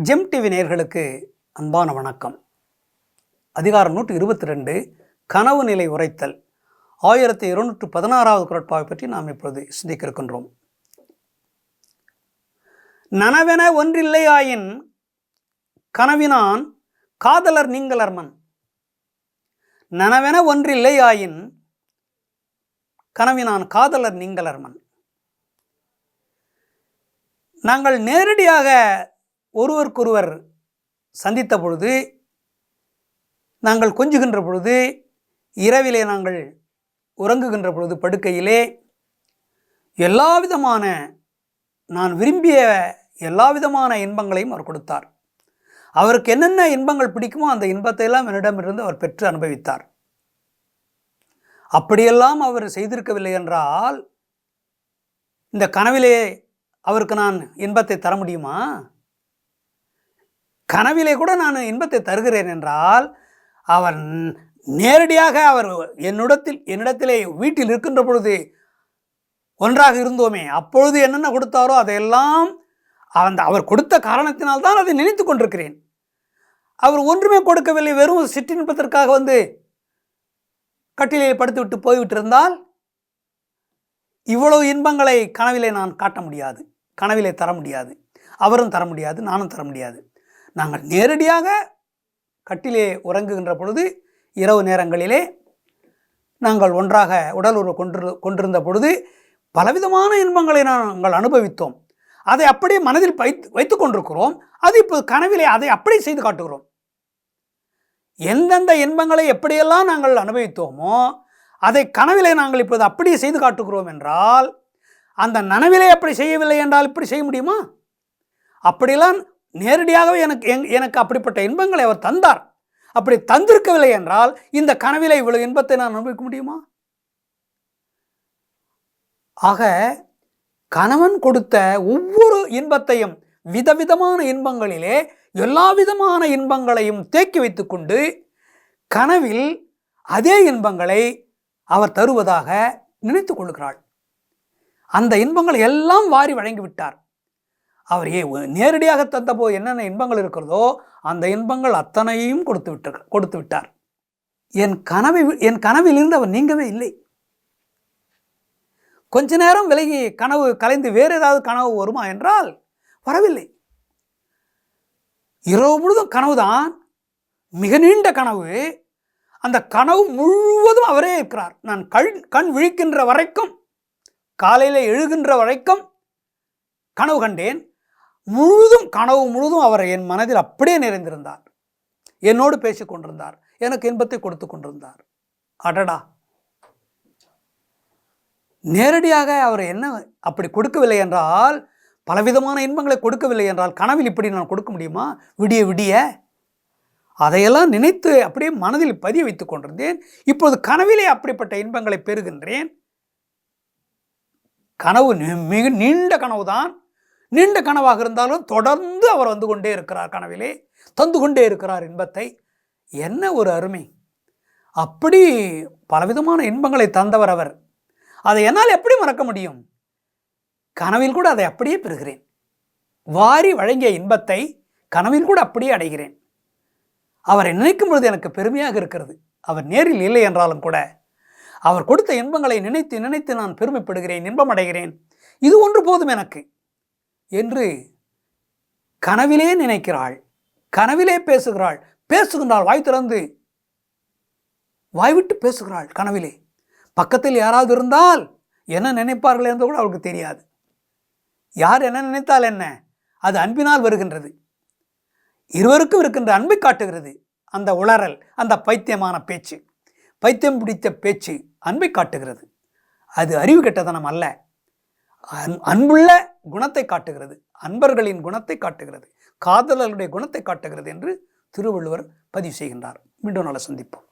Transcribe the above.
GeM TV நேயர்களுக்கு அன்பான வணக்கம். அதிகாரம் 122 கனவு நிலை உரைத்தல் 1216வது குறட்பாவை பற்றி நாம் இப்பொழுது சிந்திக்க இருக்கின்றோம். நனவென ஒன்றில்லையாயின் கனவினான் காதலர் நீங்களர்மன். நனவென ஒன்றில்லையாயின் கனவினான் காதலர் நீங்களர்மன். நாங்கள் நேரடியாக ஒருவருக்கொருவர் சந்தித்த பொழுது, நாங்கள் கொஞ்சுகின்ற பொழுது, இரவிலே நாங்கள் உறங்குகின்ற பொழுது படுக்கையிலே எல்லா விதமான நான் விரும்பிய எல்லா விதமான இன்பங்களையும் அவர் கொடுத்தார். அவருக்கு என்னென்ன இன்பங்கள் பிடிக்குமோ அந்த இன்பத்தை எல்லாம் என்னிடமிருந்து அவர் பெற்று அனுபவித்தார். அப்படியெல்லாம் அவர் செய்திருக்கவில்லை என்றால் இந்த கனவிலே அவருக்கு நான் இன்பத்தை தர முடியுமா? கனவிலே கூட நான் இன்பத்தை தருகிறேன் என்றால் அவர் நேரடியாக அவர் என்னிடத்திலே வீட்டில் இருக்கின்ற பொழுது ஒன்றாக இருந்தோமே, அப்பொழுது என்னென்ன கொடுத்தாரோ அதையெல்லாம் அவர் கொடுத்த காரணத்தினால்தான் அதை நினைத்து கொண்டிருக்கிறேன். அவர் ஒன்றுமே கொடுக்கவில்லை, வெறும் சிற்றின்பத்திற்காக வந்து கட்டிலே படுத்து விட்டு போய்விட்டிருந்தால் இவ்வளவு இன்பங்களை கனவிலே நான் காட்ட முடியாது, கனவிலே தர முடியாது, அவரும் தர முடியாது, நானும் தர முடியாது. நாங்கள் நேரடியாக கட்டிலே உறங்குகின்ற பொழுது, இரவு நேரங்களிலே நாங்கள் ஒன்றாக உடல் உறவு கொண்டிருந்த பொழுது பலவிதமான இன்பங்களை நாங்கள் அனுபவித்தோம். அதை அப்படியே மனதில் வைத்து கொண்டிருக்கிறோம். அது இப்போ கனவிலே அதை அப்படியே செய்து காட்டுகிறோம். எந்தெந்த இன்பங்களை எப்படியெல்லாம் நாங்கள் அனுபவித்தோமோ அதை கனவிலே நாங்கள் இப்போது அப்படியே செய்து காட்டுகிறோம் என்றால், அந்த நனவிலே அப்படி செய்யவில்லை என்றால் இப்படி செய்ய முடியுமா? அப்படியெல்லாம் நேரடியாகவே எனக்கு அப்படிப்பட்ட இன்பங்களை அவர் தந்தார். அப்படி தந்திருக்கவில்லை என்றால் இந்த கனவிலே இவ்வளவு இன்பத்தை நான் அனுபவிக்க முடியுமா? ஆக கணவன் கொடுத்த ஒவ்வொரு இன்பத்தையும், விதவிதமான இன்பங்களிலே எல்லா விதமான இன்பங்களையும் தேக்கி வைத்துக்கொண்டு கனவில் அதே இன்பங்களை அவர் தருவதாக நினைத்து கொள்கிறாள். அந்த இன்பங்களை எல்லாம் வாரி வழங்கிவிட்டார். அவர் நேரடியாக தந்தபோது என்னென்ன இன்பங்கள் இருக்கிறதோ அந்த இன்பங்கள் அத்தனையும் கொடுத்து விட்டார். என் கனவிலிருந்து அவர் நீங்கவே இல்லை. கொஞ்ச நேரம் விலகி கனவு கலைந்து வேறு ஏதாவது கனவு வருமா என்றால் வரவில்லை. இரவு முழுதும் கனவுதான், மிக நீண்ட கனவு. அந்த கனவு முழுவதும் அவரே இருக்கிறார். நான் கண் விழிக்கின்ற வரைக்கும், காலையில் எழுகின்ற வரைக்கும் கனவு கண்டேன். கனவு முழுதும் அவர் என் மனதில் அப்படியே நிறைந்திருந்தார். என்னோடு பேசிக் கொண்டிருந்தார், எனக்கு இன்பத்தை கொடுத்து கொண்டிருந்தார். அடடா, நேரடியாக அவர் என்ன அப்படி கொடுக்கவில்லை என்றால், பலவிதமான இன்பங்களை கொடுக்கவில்லை என்றால் கனவில் இப்படி நான் கொடுக்க முடியுமா? விடிய விடிய அதையெல்லாம் நினைத்து அப்படியே மனதில் பதிய வைத்துக் கொண்டிருந்தேன். இப்போது கனவிலே அப்படிப்பட்ட இன்பங்களை பெறுகின்றேன். கனவு மிக நீண்ட கனவுதான். நீண்ட கனவாக இருந்தாலும் தொடர்ந்து அவர் வந்து கொண்டே இருக்கிறார், கனவிலே தந்து கொண்டே இருக்கிறார் இன்பத்தை. என்ன ஒரு அருமை! அப்படி பலவிதமான இன்பங்களை தந்தவர் அவர். அதை என்னால் எப்படி மறக்க முடியும்? கனவில் கூட அதை அப்படியே பெறுகிறேன். வாரி வழங்கிய இன்பத்தை கனவில் கூட அப்படியே அடைகிறேன். அவரை நினைக்கும் பொழுது எனக்கு பெருமையாக இருக்கிறது. அவர் நேரில் இல்லை என்றாலும் கூட அவர் கொடுத்த இன்பங்களை நினைத்து நினைத்து நான் பெருமைப்படுகிறேன், இன்பம் அடைகிறேன். இது ஒன்று போதும் எனக்கு என்று கனவிலே நினைக்கிறாள், கனவிலே பேசுகிறாள். பேசுகின்றாள், வாய் திறந்து வாய்விட்டு பேசுகிறாள் கனவிலே. பக்கத்தில் யாராவது இருந்தால் என்ன நினைப்பார்கள் என்று கூட அவளுக்கு தெரியாது. யார் என்ன நினைத்தால் என்ன? அது அன்பினால் வருகின்றது. இருவருக்கும் இருக்கின்ற அன்பை காட்டுகிறது அந்த உளறல், அந்த பைத்தியமான பேச்சு, பைத்தியம் பிடித்த பேச்சு அன்பை காட்டுகிறது. அது அறிவு கெட்டதனம் அல்ல, அன்புள்ள குணத்தை காட்டுகிறது, அன்பர்களின் குணத்தை காட்டுகிறது, காதலர்களுடைய குணத்தை காட்டுகிறது என்று திருவள்ளுவர் பதிவு செய்கின்றார். மீண்டும் நாளை சந்திப்போம்.